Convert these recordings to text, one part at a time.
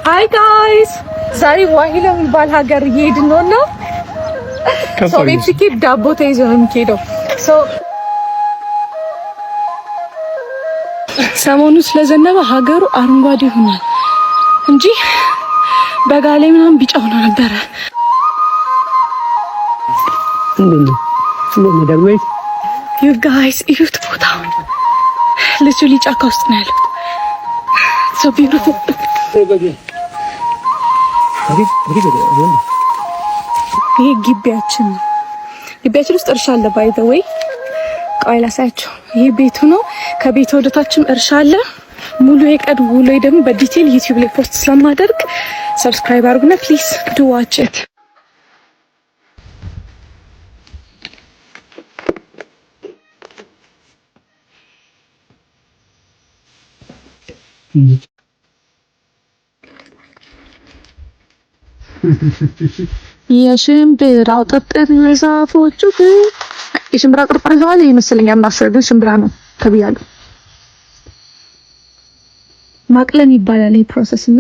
Hi guys. ዛሬ ዋሂላ የሚባል ሀገር እየሄድን ነውና ሰው ቤት ሲኬድ ዳቦ ተይዞ ነው የሚሄደው። ሰሞኑ ስለዘነበ ሀገሩ አረንጓዴ ሆኗል እንጂ በጋ ላይ ምናምን ቢጫ ሆኖ ነበረ። You guys, እዩት ቦታውን። ልጅ ጫካ ውስጥ ነው ያለው። So beautiful. ይሄ ግቢያችን ነው። ግቢያችን ውስጥ እርሻ አለ። ባይ ዘ ዌይ ቆይ ላሳያችሁ። ይሄ ቤቱ ነው። ከቤቱ ወደታችም እርሻ አለ። ሙሉ የቀን ውሎ ደግሞ በዲቴል ዩቲዩብ ላይ ፖስት ስለማደርግ ሰብስክራይብ አድርጉና ፕሊዝ ዱ ዋች ኢት። የሽምብራው ጥጥር ዛፎቹ የሽምብራ ቅርጽ ነው ይመስለኛል። ማሰረግን ሽምብራ ነው ተብያለሁ። ማቅለም ይባላል ይሄ ፕሮሰስ እና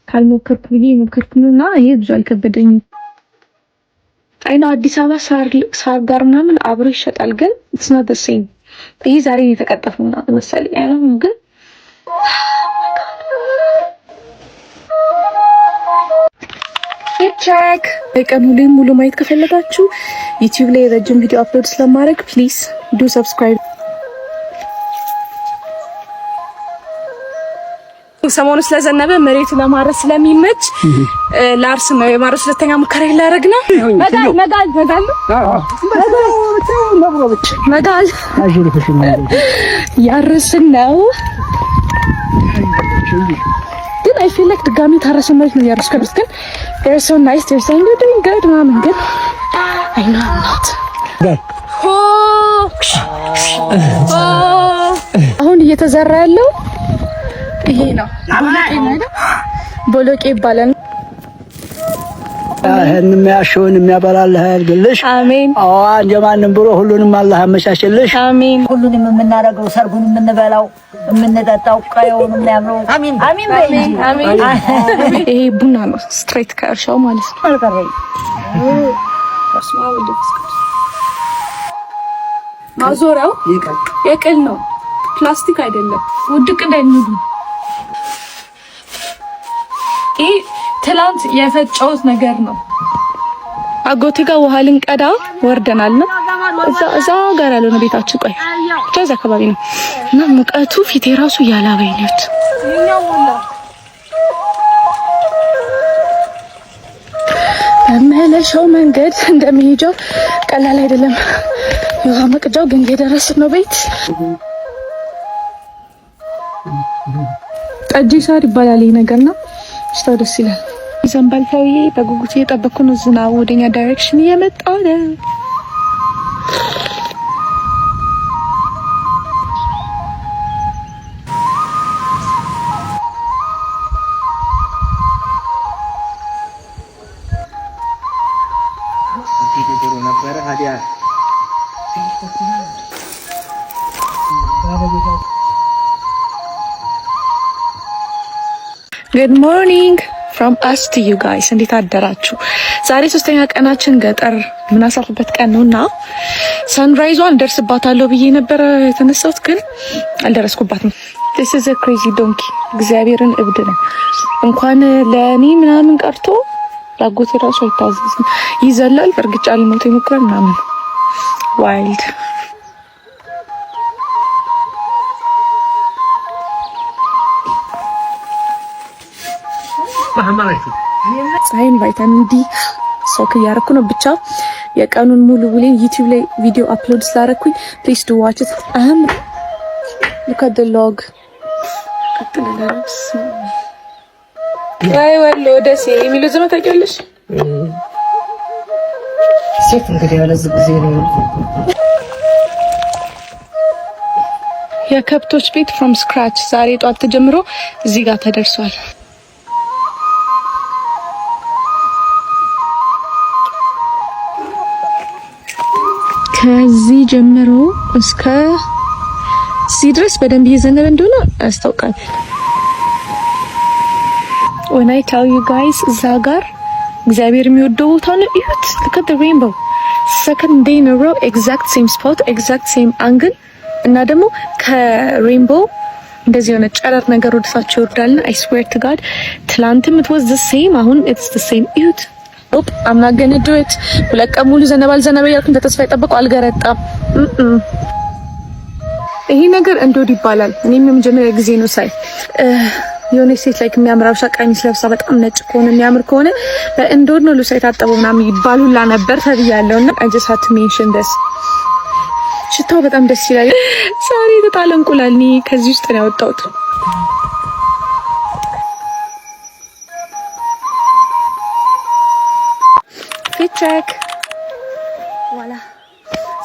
ካልሞከርኩ ብዬ ሞከርኩና ይሄ ብዙ አልከበደኝም። አይና አዲስ አበባ ሳር ጋር ምናምን አብሮ ይሸጣል፣ ግን it's not the same። ይሄ ዛሬ የተቀጠፈው ነው መሰለኝ አይደል? ግን ቼክ የቀኑ ላይ ሙሉ ማየት ከፈለጋችሁ ዩቲዩብ ላይ ረጅም ቪዲዮ አፕሎድ ስለማድረግ ፕሊዝ ዱ ሰብስክራይብ። ሰሞኑ ስለዘነበ መሬቱ ለማረስ ስለሚመች ላርስ ነው የማረስ ሁለተኛ ሙከራ ይላረግ ነው። መጋል ያርስን ነው። ግን I feel like ድጋሚ ታረሰ መሬት ነው ያርስከብስ ግን they're so nice, they're saying you're doing good mom and good. I know I'm not. አሁን እየተዘራ ያለው ይሄ ነው። ቦሎቄ ይባላል። እህንም ያሽውን የሚያበላልህ ያድርግልሽ። አሜን። እንደማንም ብሎ ሁሉንም አላህ ያመቻችልሽ። አሜን። ሁሉንም የምናደርገው ሰርጉን የምንበላው የምንጠጣው ቀየውን የሚያምረው አሜን አሜን አሜን። ይሄ ቡና ነው ስትሬት ከእርሻው ማለት ነው። አልቀረኝ ማዞሪያው የቅል ነው፣ ፕላስቲክ አይደለም። ውድቅ እንዳይነዱ። ይሄ ትላንት የፈጨሁት ነገር ነው። አጎቴ ጋር ውሃ ልንቀዳ ወርደናል ነው እዛ ጋር ያለው ነው ቤታችን። ቆይ ከዛ አካባቢ ነው እና ሙቀቱ ፊቴ ራሱ ያላበኝ ነው። በመለሻው መንገድ እንደሚሄጀው ቀላል አይደለም። የውሃ መቅጃው ግን እየደረስን ነው። ቤት ጠጅ ሳር ይባላል ይሄ ነገር ነው። ስታው ደስ ይላል። ይዘንባል ተውዬ በጉጉት እየጠበኩ ነው። ዝናቡ ወደኛ ዳይሬክሽን እየመጣ ነው። Good morning from us to you guys. እንዴት አደራችሁ? ዛሬ ሶስተኛ ቀናችን ገጠር ምናሳፍበት ቀን ነውና ሰንራይዟን ደርስባታለሁ ብዬ ነበር የተነሳሁት፣ ግን አልደረስኩባትም። this is a crazy donkey። እግዚአብሔርን እብድ ነው። እንኳን ለኔ ምናምን ቀርቶ ላጎቴ ራሱ አይታዘዝም። ይዘላል፣ በርግጫ ሊሞት ይሞክራል ምናምን ዋይልድ። ፀሐይን ቫይታሚን ዲ ሶክ እያደረኩ ነው። ብቻ የቀኑን ሙሉ ውሌን ዩቲዩብ ላይ ቪዲዮ አፕሎድ ስላደረኩኝ ፕሊዝ ዱ ዋች ኢት። look at the log። ወይ ወሎ ደሴ የሚሉ ዘመን ታውቂያለሽ? ሴት እንግዲህ ያለ ጊዜ ነው የከብቶች ቤት from scratch ዛሬ ጧት ተጀምሮ እዚህ ጋር ተደርሷል። ከዚህ ጀምሮ እስከ እዚህ ድረስ በደንብ እየዘነበ እንደሆነ ያስታውቃል። when I tell you guys እዛ ጋር እግዚአብሔር የሚወደው ቦታ ነው። እዩት፣ look at the rainbow second day in a row exact same spot exact same angle እና ደግሞ ከሬንቦው እንደዚህ የሆነ ጨረር ነገር ወደታች ይወርዳልና I swear to God ትላንትም it was the same አሁን it's the same እዩት። I'm not gonna do it ሁለት ቀን ሙሉ ዘነበ ያልኩኝ ተስፋ የጠበቀው አልገረጣም። ይሄ ነገር እንዶድ ይባላል። እኔም የመጀመሪያ ጊዜ ነው ሳይ የሆነ ሴት ላይ የሚያምራው ቀሚስ ለብሳ በጣም ነጭ ከሆነ የሚያምር ከሆነ በእንዶድ ነው ልብሷ የታጠበው ምናምን ይባሉላ ነበር ተብያለሁና I just had to mention this። ሽታው በጣም ደስ ይላል። ዛሬ ተጣለ እንቁላል እኔ ከዚህ ውስጥ ነው ያወጣሁት። ፊት ቼክ ዋላ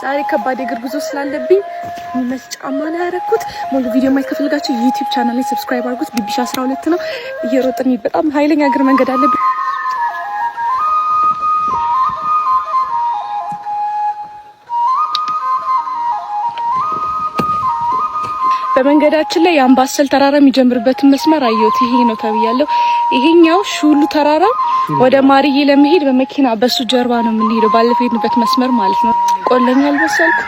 ዛሬ ከባድ የእግር ጉዞ ስላለብኝ የሚመች ጫማ ነው ያደረኩት። ሙሉ ቪዲዮ ማየት ከፈለጋችሁ ዩቲዩብ ቻናል ላይ ሰብስክራይብ አድርጉት። ቢቢሻ 12 ነው። እየሮጥን በጣም ኃይለኛ እግር መንገድ አለብኝ። በመንገዳችን ላይ የአምባሰል ተራራ የሚጀምርበትን መስመር አየሁት። ይሄ ነው ተብያለሁ። ይሄኛው ሹሉ ተራራ ወደ ማርዬ ለመሄድ በመኪና በሱ ጀርባ ነው የምንሄደው። ባለፈው ሄድንበት መስመር ማለት ነው። ቆለኛ አልበሰልኩ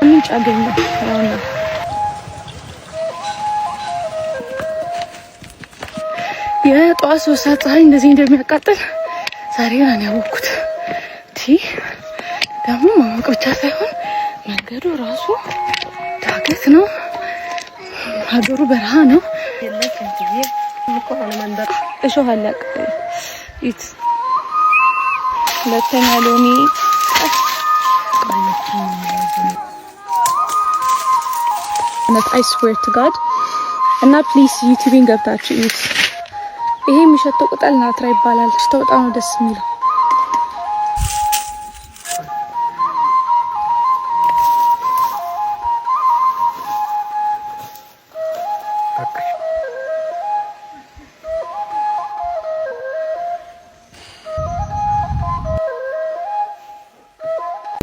ምን ጫገኝ ነው የጧት 3 ሰዓት ፀሐይ እንደዚህ እንደሚያቃጥል ዛሬ ነው ያወቅኩት። ደግሞ ማወቅ ብቻ ሳይሆን መንገዱ ራሱ ዳገት ነው። ሀገሩ በረሃ ነው። እሾህ አለ። ኢት ሁለተኛ ሎሚ I swear to God እና ፕሊስ ዩቲዩብን ገብታችሁ ኢት ይሄ የሚሸተው ቅጠል ናትራ ይባላል። ሽታው በጣም ነው ደስ የሚለው።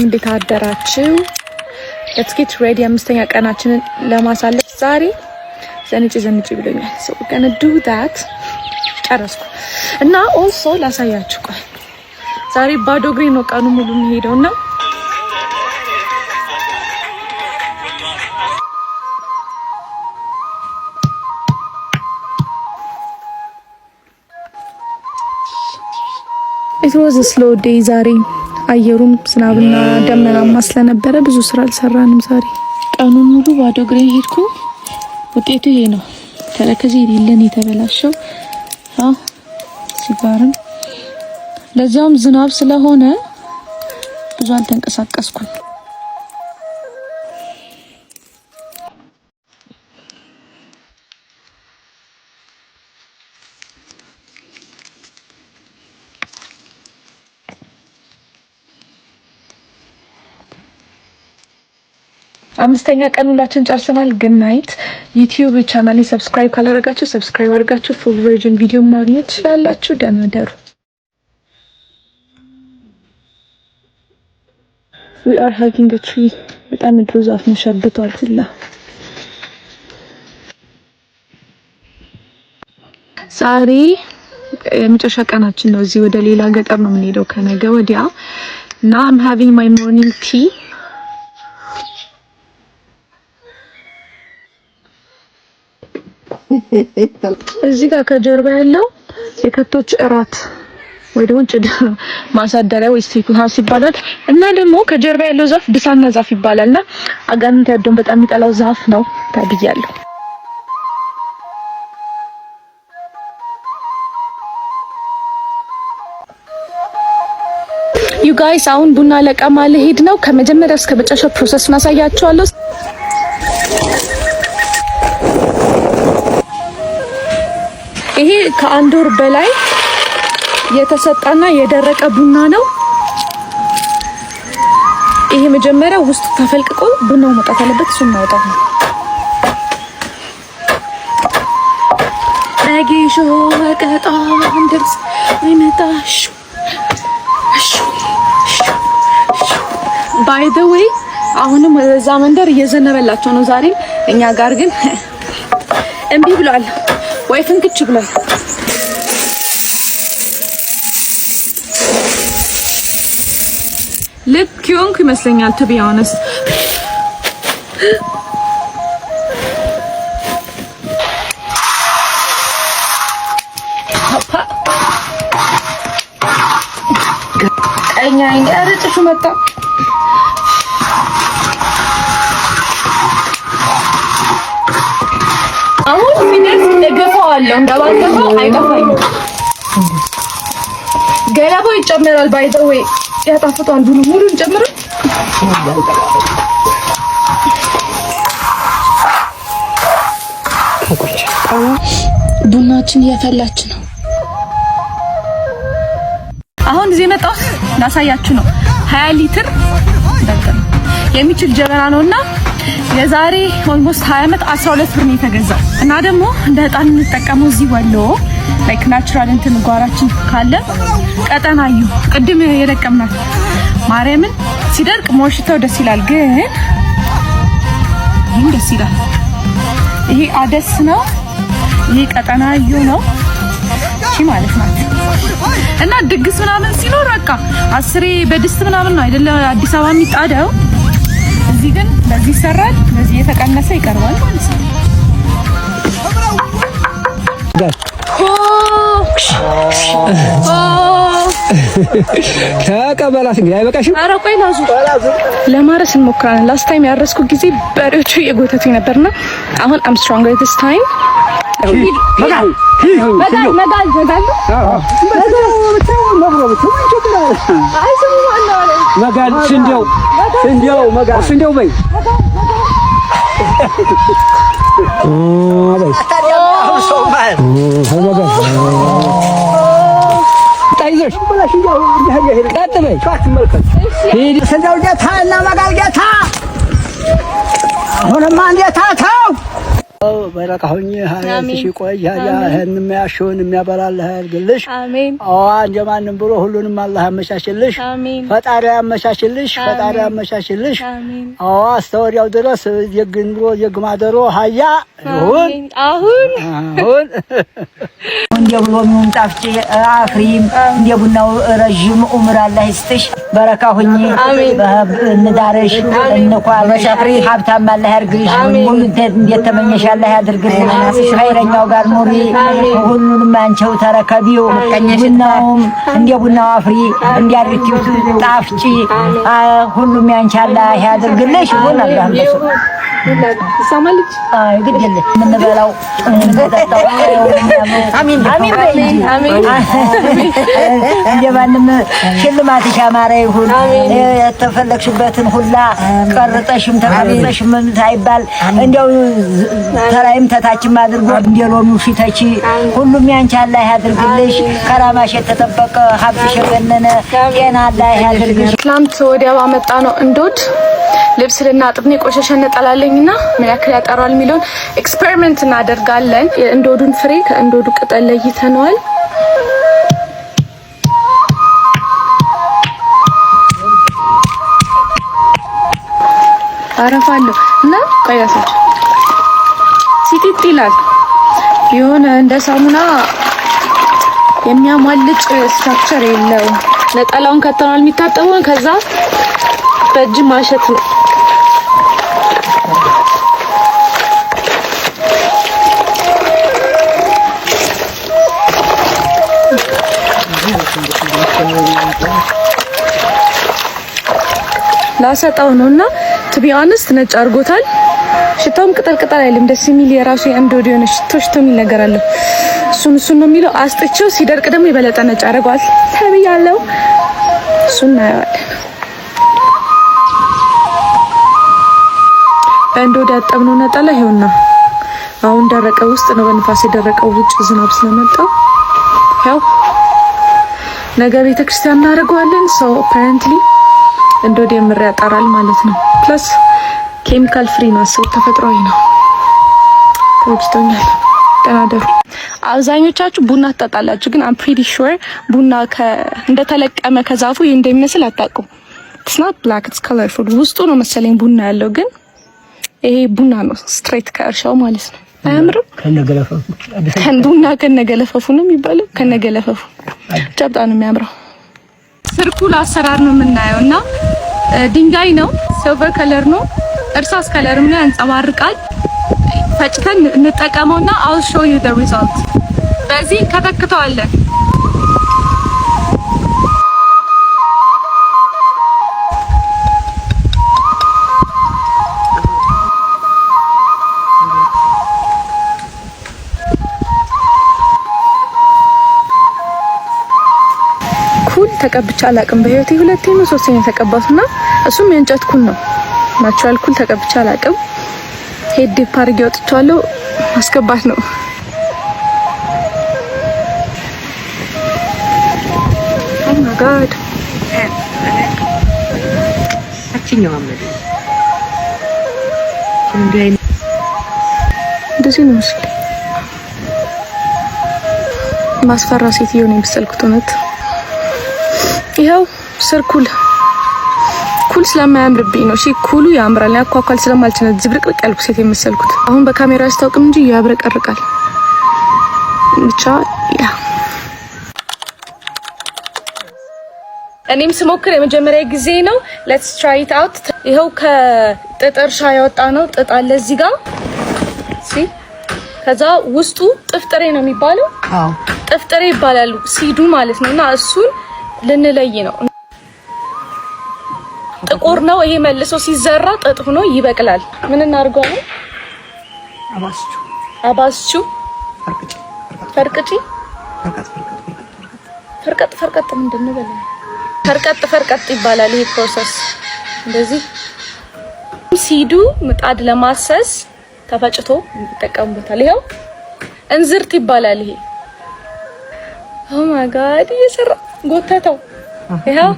እንዴት አደራችሁ? let's get ready አምስተኛ ቀናችንን ለማሳለፍ ዛሬ ዘንጪ ብሎኛል። so we're gonna do that ጨረስኩ እና also ላሳያችሁ። ቆይ ዛሬ ባዶ እግሬ ነው ቀኑ ሙሉ የሚሄደውና it was a slow day ዛሬ አየሩም ዝናብና ደመናማ ስለነበረ ብዙ ስራ አልሰራንም። ዛሬ ቀኑን ሙሉ ባዶ እግሬ ሄድኩ። ውጤቱ ይሄ ነው። ተረከዜ የሌለን የተበላሸው ሲጋርም ለዛውም ዝናብ ስለሆነ ብዙ አልተንቀሳቀስኩም። አምስተኛ ቀን ሁላችን ጨርሰናል። ግን ናይት ዩቲዩብ ቻናሌ ሰብስክራይብ ካላደረጋችሁ ሰብስክራይብ አድርጋችሁ ፉል ቨርዥን ቪዲዮ ማግኘት ትችላላችሁ። ደህና ደሩ። we are hugging a tree በጣም ድሮ ዛፍ ነው ሸብቷል ሁላ። ዛሬ የመጨረሻ ቀናችን ነው። እዚህ ወደ ሌላ ገጠር ነው የምንሄደው ከነገ ወዲያ እና I'm having my morning tea እዚህ ጋር ከጀርባ ያለው የከብቶች እራት ወይ ደግሞ ጭድ ማሳደሪያ ወይ ስቴክ ሃውስ ይባላል። እና ደግሞ ከጀርባ ያለው ዛፍ ብሳና ዛፍ ይባላልና አጋንንት ያደውን በጣም የሚጠላው ዛፍ ነው ተብያለሁ። ዩ ጋይስ አሁን ቡና ለቀማ ልሄድ ነው። ከመጀመሪያ እስከ መጨረሻ ፕሮሰሱን አሳያችኋለሁ። ይሄ ከአንድ ወር በላይ የተሰጣና የደረቀ ቡና ነው። ይሄ መጀመሪያ ውስጥ ተፈልቅቆ ቡናው መውጣት አለበት። እሱን ማውጣት ነው። አጌሾ ወቀጣም ድምጽ አይመጣሽ። ባይ ዘ ዌይ አሁንም ወደዛ መንደር እየዘነበላቸው ነው ዛሬ። እኛ ጋር ግን እምቢ ብሏል ወይ ፍንክች ብሏል። ልክ ይሆንኩ ይመስለኛል to be honest። ቀኛ እንቀርጥሹ መጣ። አሁን ሲደርስ እገፋዋለሁ እንዳባገፋው አይጠፋኝም። ገለባው ይጨመራል by the way ያጣፍጣል። ሙሉን ጨምሮ ቡናችን እያፈላች ነው። አሁን እዚህ መጣሁ ላሳያችሁ ነው። 20 ሊትር የሚችል ጀበና ነውና የዛሬ ኦልሞስት 20 ዓመት 12 ብር ነው የተገዛው። እና ደግሞ እንደ ዕጣን እንጠቀመው እዚህ ወሎ ላይክ ናቹራል እንትን ጓራችን ካለ ቀጠናዩ ቅድም የለቀምናት ማርያምን ሲደርቅ ሞሽተው ደስ ይላል። ግን ይሄን ደስ ይላል። ይሄ አደስ ነው። ይሄ ቀጠናዩ ነው። እሺ ማለት ነው። እና ድግስ ምናምን ሲኖር በቃ አስሬ በድስት ምናምን ነው አይደለ አዲስ አበባ የሚጣደው። እዚህ ግን በዚህ ይሰራል። በዚህ የተቀነሰ ይቀርባል ማለት ነው። ከቀበላት እንግዲህ አይበቃሽም። ኧረ ቆይ ለማረስ እንሞክራለን። ላስት ታይም ያረስኩ ጊዜ በሬዎቹ እየጎተቱኝ ነበርና አሁን I'm stronger this time። መጋል ስንዴው በይ ታይዘሽ ቀጥ በይ ስንዴው ጌታ እና መጋል ጌታ አሁንማ እንዴት አተው በረካ ሆኜ ሀያሽ ቆይ ያህን የሚያሽውን የሚያበላልህ ያድርግልሽ። አሜን። እንደማንም ብሎ ሁሉንም አላህ ያመቻችልሽ። አሜን። ፈጣሪ ያመቻችልሽ። ፈጣሪ ያመቻችልሽ። አሜን። አስተወዲያው ድረስ የግንብሮ የግማደሮ ሀያ ይሁን። አሁን እንደ ብሎሚውን ጣፍጭ አፍሪም እንደ ቡናው ረጅም ዑምር አላህ ይስጥሽ። በረካ ሆኜ እንዳረሽ እንኳን ሀብታም አላህ ያድርግሽ። ሁሉ እንዴት ተመኘሽ አላህ ያድርግልሽ። ኸይረኛው ጋር ኑሪ። ሁሉንም አንቺው ተረከቢው። ቡናውም እንደ ቡናው አፍሪ እንዲያርቲው ጣፍጪ። ሁሉም ያንቺ አላህ ያድርግልሽ። ይሁን አላህ በሱ ሰማልች ግድል ምን በላው እንጠጣው። አሚን አሚን አሚን። እንደማንም ሽልማትሽ ያማረ ይሁን። የተፈለግሽበትን ሁላ ቀርጠሽም ተቀርጠሽም ሳይባል እንደው ተራይም ተታችም አድርጎ እንደሎሚው ፊተቺ ሁሉም ያንቺ አላህ ያድርግልሽ። ከራማሽ የተጠበቀ ሀብትሽ የገነነ ጤና አላህ ያድርግሽ። ትላንት ወዲያ ባመጣ ነው እንዶድ ልብስ ልናጥብ ነው የቆሸሸ ነጠላለኝና ምን ያክል ያጠራል የሚለውን ኤክስፐሪመንት እናደርጋለን። የእንዶዱን ፍሬ ከእንዶዱ ቅጠል ለይተነዋል። አረፋለሁ እና ቆያሳች ሲጢጥ ይላል። የሆነ እንደ ሳሙና የሚያሟልጭ ስትራክቸር የለውም። ነጠላውን ከተናል የሚታጠበው ከዛ በእጅ ማሸት ነው። ላሰጣው ነውና to be honest ነጭ አድርጎታል። ሽታውም ቅጠል ቅጠል አይልም። ደስ የሚል የራሱ የእንዶድ የሆነ ሽቶ የሚል ነገር አለ። እሱን ነው የሚለው። አስጥቼው ሲደርቅ ደግሞ የበለጠ ነጭ አደርገዋል ተብያለሁ። እሱን እናየዋለን። እንዶድ ያጠብነው ነጠላ ይኸውና አሁን ደረቀ። ውስጥ ነው በንፋስ የደረቀው፣ ውጭ ዝናብ ስለመጣ ያው ነገ ቤተክርስቲያን እናደርገዋለን። ሰው apparently እንዶድ የምር ያጠራል ማለት ነው። ፕለስ ኬሚካል ፍሪ ነው፣ ሰው ተፈጥሯዊ ነው። ተወጭቶኛል። ተናደሩ። አብዛኞቻችሁ ቡና ትጠጣላችሁ፣ ግን I'm pretty sure ቡና እንደተለቀመ ከዛፉ ይሄ እንደሚመስል አታውቁም። it's not black, it's colorful። ውስጡ ነው መሰለኝ ቡና ያለው፣ ግን ይሄ ቡና ነው ስትሬት ከእርሻው ማለት ነው። አያምርም? ከንዱና ከነገለፈፉ ነው የሚባለው። ከነገለፈፉ ጨብጣ ነው የሚያምረው። ሰርኩል አሰራር ነው የምናየውና ድንጋይ ነው፣ ሲልቨር ከለር ነው፣ እርሳስ ከለርም ነው ያንጸባርቃል። ፈጭተን እንጠቀመውና I'll show you the result። በዚህ ከተክተዋለን። ኩል ተቀብቻ አላቅም በህይወቴ። ሁለቴ ነው ሶስተኛ ተቀባሁና እሱም የእንጨት ኩል ነው። ናቹራል ኩል ተቀብቻ አላቅም። ሄድ ዲፓርግ ያወጥቻለሁ ማስገባት ነው። ኦ ማይ ጋድ አቺኛው አመደ እንደዚህ ነው መስል ማስፈራ ሴትዮ ነው የምትሰልኩት። እውነት ይኸው ሰርኩል ኩል ስለማያምርብኝ ነው። እሺ ኩሉ ያምራል። ያኳኳል ስለማልችል ዝብርቅርቅ ያልኩ ሴት የምሰልኩት። አሁን በካሜራ አስታውቅም እንጂ ያብረቀርቃል። ብቻ ያ እኔም ስሞክር የመጀመሪያ ጊዜ ነው። let's try it out። ይኸው ከጥጥ እርሻ ያወጣ ነው። ጥጥ አለ እዚህ ጋር ሲ ከዛ ውስጡ ጥፍጥሬ ነው የሚባለው። አዎ ጥፍጥሬ ይባላል ሲዱ ማለት ነውና እሱን ልንለይ ነው። ጥቁር ነው ይሄ። መልሶ ሲዘራ ጥጥ ሆኖ ይበቅላል። ምን እናርጋለን? አባስቹ ፈርቅጪ ፈርቀጥ ምንድነው በለ ፈርቀጥ ይባላል ይሄ ፕሮሰስ። እንደዚህ ሲዱ ምጣድ ለማሰስ ተፈጭቶ እንጠቀምበታል። ይሄው እንዝርት ይባላል ይሄ። ኦ ማይ ጋድ እየሰራ ጎተተው። ይሄው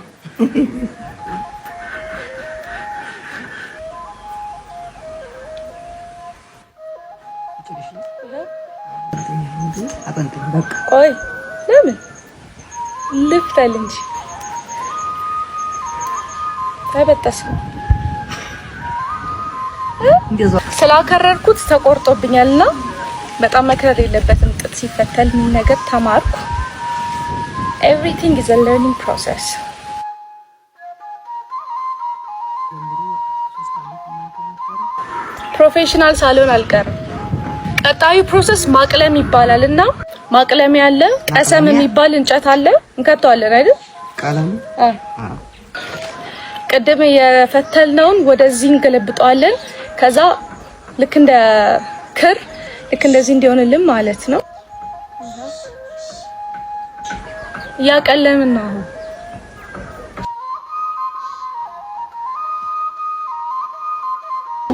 ቆይ ለምን ልፍታል እንጂ ተበጠስ ስላከረርኩት ተቆርጦብኛልና በጣም መከረር የለበትም። ጥጥ ሲፈተል ምን ነገር ተማርኩ። everything is a learning process። ፕሮፌሽናል ሳሎን አልቀርም። ቀጣዩ ፕሮሰስ ማቅለም ይባላል እና ማቅለም ያለ ቀሰም የሚባል እንጨት አለ። እንከተዋለን አይደል? ቀለም ቅድም የፈተልነውን ወደዚህ እንገለብጠዋለን። ከዛ ልክ እንደ ክር ልክ እንደዚህ እንዲሆንልን ማለት ነው። ያቀለምን ነው።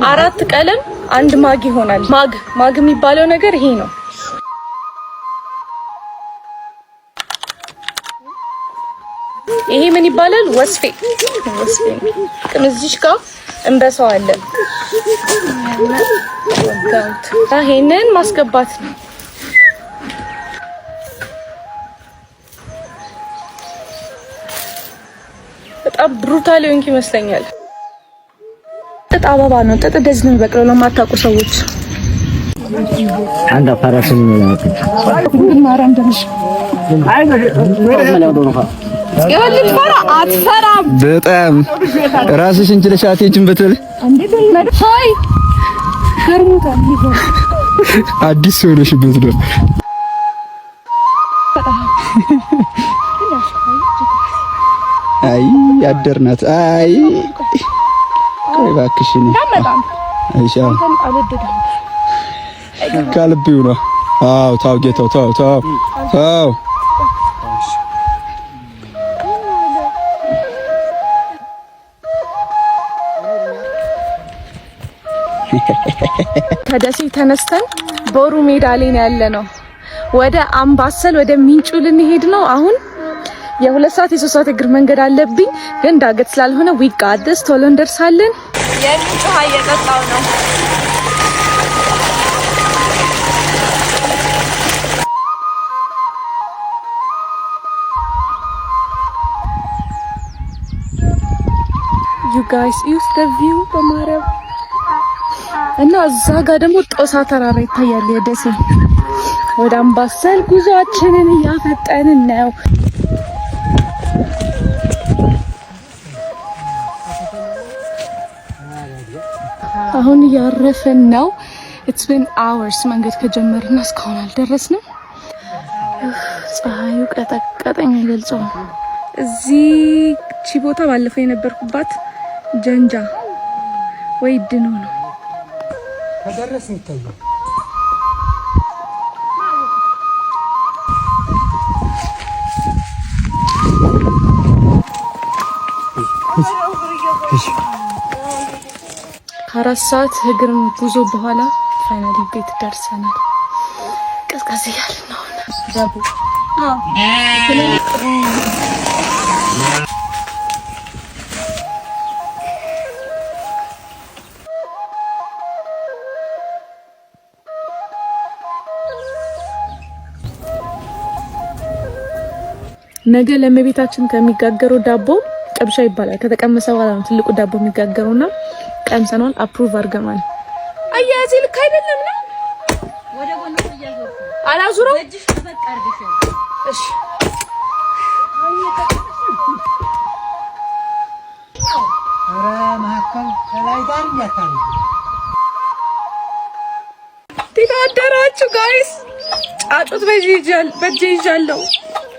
አራት ቀለም አንድ ማግ ይሆናል። ማግ የሚባለው ነገር ይሄ ነው። ይሄ ምን ይባላል? ወስፌ ከነዚህሽ ጋር እንበሳዋለን። ይሄንን ማስገባት ነው። በጣም ብሩታል ይመስለኛል። ጥጥ አበባ ነው። ጥጥ እንደዚህ ነው የሚበቅለው። ለማታውቁ ሰዎች አንድ አፋራሽን ነው ማራም ደምሽ ይኸውልህ ፈራ አትፈራም። በጣም ራስሽን ችለሽ አትሄጂም በተል ሆይ ገርሞታል። አዲስ ሆነሽበት ነው። አይ አደርናት አይ ቆይ እባክሽ ነው አይሻ ካልብዩ ነው። አዎ ታው ጌታው ታው ከደሴ ተነስተን ቦሩ ሜዳ ላይ ያለነው ወደ አምባሰል ወደ ሚንጩ ልንሄድ ነው። አሁን የ2 ሰዓት የ3 ሰዓት እግር መንገድ አለብኝ፣ ግን ዳገት ስላልሆነ ዊጋደስ ቶሎ እንደርሳለን። የሚንጩ እየጠጣው ነው። you guys use the view በማረብ እና እዛ ጋር ደግሞ ጦሳ ተራራ ይታያል። የደሴ ወደ አምባሰል ጉዟችንን እያፈጠንን ነው። አሁን እያረፍን ነው። It's been hours መንገድ ከጀመርና እስካሁን አልደረስንም። ፀሐዩ ቀጠቀጠኝ ገልጸው። እዚህ ቦታ ባለፈው የነበርኩባት ጀንጃ ወይ ድኖ ነው። ከደረስን ይታያል። ከአራት ሰዓት እግር ጉዞ በኋላ ፋይናሊ ቤት ደርሰናል። ቀዝቀዝ እያልን ነው። ነገ ለእመቤታችን ከሚጋገረው ዳቦ ጨብሻ ይባላል። ከተቀመሰ በኋላ ነው ትልቁ ዳቦ የሚጋገረውና ቀምሰናል። አፕሩቭ አድርገናል። አያዚ ልክ አይደለም ነው ወደ ጎን እያዞርኩ አላዙረው እጅሽ ተፈቀርብሽ። እሺ አረ ማከል ላይ ጋር ያታል። ትታደራችሁ ጋይስ ጫጩት በጄ ይዣለሁ።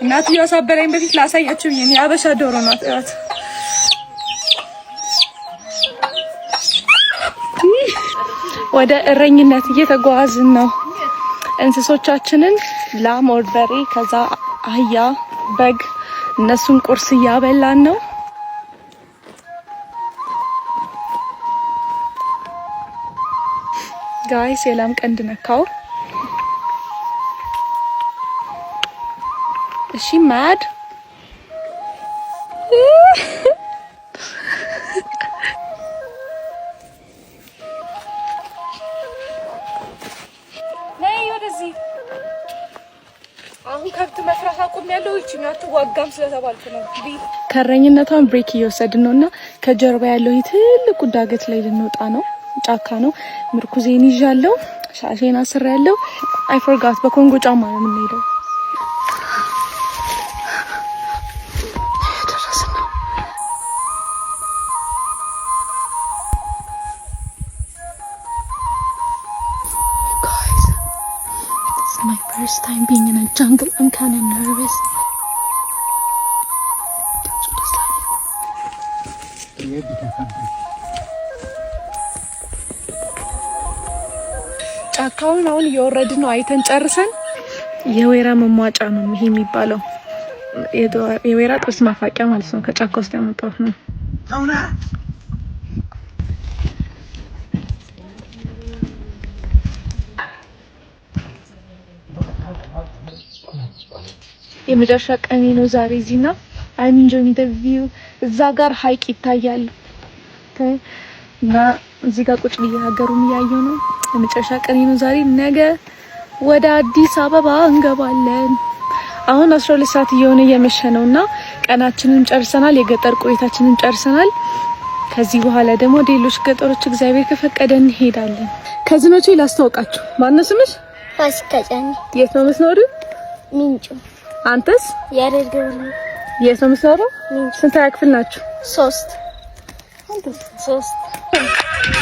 እናትዬው አሳበረኝ። በፊት ላሳያችሁ የኔ አበሻ ዶሮ ናት። እራት ወደ እረኝነት እየተጓዝን ነው። እንስሶቻችንን ላም፣ ወርበሬ፣ ከዛ አህያ፣ በግ እነሱን ቁርስ እያበላን ነው። ጋይስ የላም ቀንድ ነካው። እሺ ማድ አሁን ከብት መፍራት አቁሜያለሁ። እቺኛቱ ዋጋም ስለተባልኩ ነው። ከረኝነቷን ብሬክ እየወሰድን ነውና ከጀርባ ያለው ትልቁ ዳገት ላይ ልንወጣ ነው። ጫካ ነው። ምርኩዜን ይዣለሁ። ሻሼን አስሬያለሁ። አይ ፎርጋት በኮንጎ ጫማ ነው የምንሄደው። First time being in a jungle, I'm kind of nervous. ጫካውን አሁን እየወረድን ነው። አይተን ጨርሰን የወይራ መሟጫ ነው ይሄ የሚባለው። የወይራ ጥርስ ማፋቂያ ማለት ነው። ከጫካ ውስጥ ያመጣሁት ነው። የመጨረሻ ቀኔ ነው ዛሬ እዚህና I'm enjoying the view። እዛ ጋር ሀይቅ ይታያል እና እዚህ ጋር ቁጭ ብዬ ሀገሩን እያየሁ ነው። የመጨረሻ ቀኔ ነው ዛሬ። ነገ ወደ አዲስ አበባ እንገባለን። አሁን 12 ሰዓት እየሆነ እየመሸ ነውና ቀናችንን ጨርሰናል። የገጠር ቆይታችንን ጨርሰናል። ከዚህ በኋላ ደግሞ ሌሎች ገጠሮች እግዚአብሔር ከፈቀደ እንሄዳለን። ከዝኖቼ ላስተዋውቃችሁ። ማነው ስምሽ? ፋሲካ ጫኔ። የት ነው የምትኖሪው? ሚንጮ። አንተስ? ያረጋው። የት ነው የምትኖሪው? ስንተኛ ክፍል ናችሁ? 3። አንተስ? 3።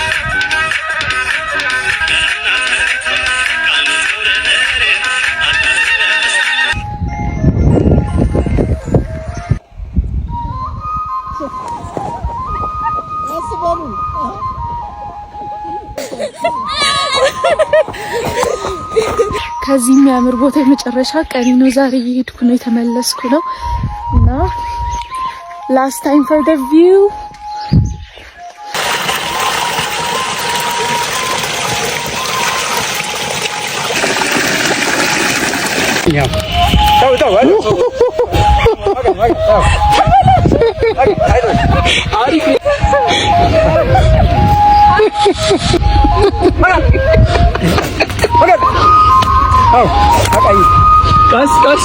ከዚህ የሚያምር ቦታ የመጨረሻ ቀን ነው ዛሬ። እየሄድኩ ነው፣ የተመለስኩ ነው እና last time for the view ያው ታው አሪፍ ቀስ ቀስ